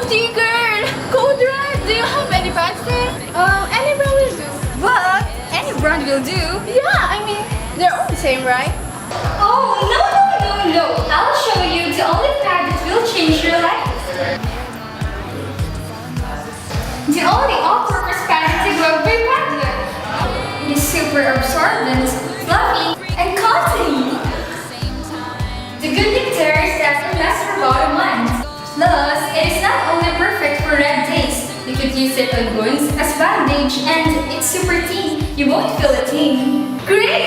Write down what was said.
OMG girl! Code Red! Do you have any pads there? Any brand will do. What? Any brand will do. Yeah, I mean, they're all the same, right? Oh, no. I'll show you the only pad that will change your life. The only all-purpose pad to grow by Padlock. It is super absorbent, fluffy, and cottony. The good thing there is that it lasts for about a month. Plus, it is not only perfect for red days. You could use it on wounds as bandage, and it's super thin. You won't feel a thing. Great!